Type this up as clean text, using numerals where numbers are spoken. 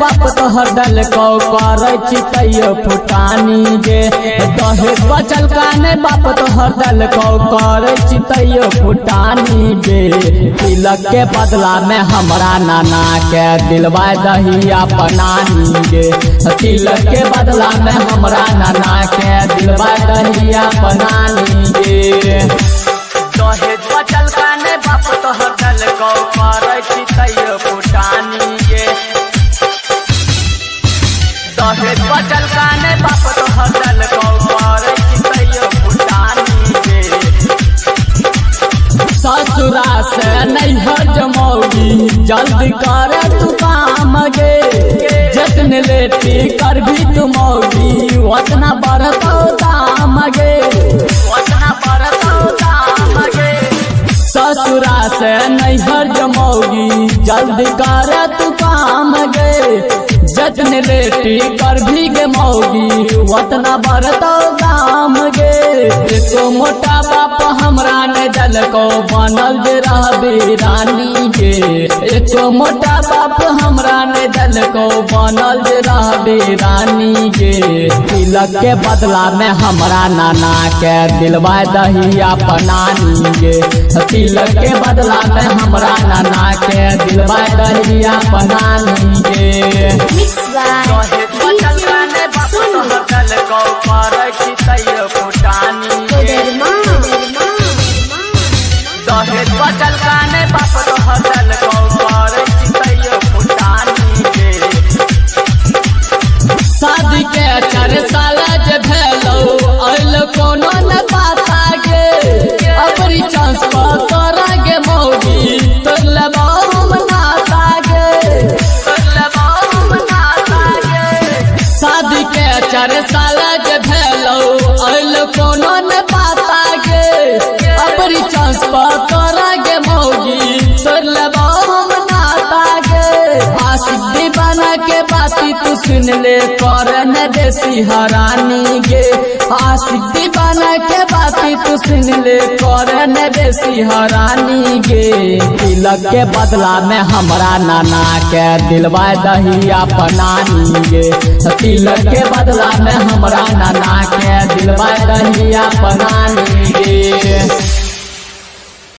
बाप तोहर दल को करे चितैयो फुटानी गे। दहेज बचल काने बाप तोहर दल को करे चितैयो फुटानी गे। तिलक के बदला में हमरा नाना के दिलवा दही अपनानी गे। तिलक के बदला में हमरा नाना के दिलवा दही अपनानी गे। दहेज बचल काने बाप तोहर दल को करे चितैयो फुटानी गे। दहेज बचल काने बाप तोहर दल को करे चितैयो फुटानी गे। ससुरा से नैहर जमौगी जल्दी करे तू काम गे। जतन लेटी कर भी तू मौगी उतना बढ़तो दाम गे। उतना बढ़तो दाम गे। ससुरा से नैहर जमौगी जल्दी करे तू काम गे। जतन लेटी कर भी गे मौगी उतना बढ़तो दाम गे। एको मोटा बाप हमरा ने दल को बनल जे रहबे रानी गे। एको मोटा बाप हमरा ने दल को बनल जे रहबे रानी गे। तिलक के बदला में हमरा नाना के दिलवा दही अपनानी गे। तिलक के बदला में हमरा नाना के दिलवा दही अपनानी गे। दहेज बचल काने बाप तोहर दल को करे चितैयो फुटानी गे। दहेज बचल काने बाप तोहर दल को करे चितैयो फुटानी गे। शादी के 4 साल जे भेलो अइल कोनो न पाता गे। अपनी चांस पर तोरा गे मौगी तोर लेबो हम नाता गे। तोर लेबो हम नाता गे। शादी के 4 साल जे भेलो अइल कोनो न पाता गे। अपनी चांस पर तोरा गे मौगी तोर लेबो हम नाता गे। आशिक दीवाना के बाती तू सुन ले कर न देसी हरानी गे। आशिक दीवाना के बाती तू सुन ले कर न देसी हरानी गे। तिलक के बदला में हमरा नाना के दिलवा दही अपनानी गे। तिलक के बदला में हमरा नाना के दिलवा दही अपनानी गे।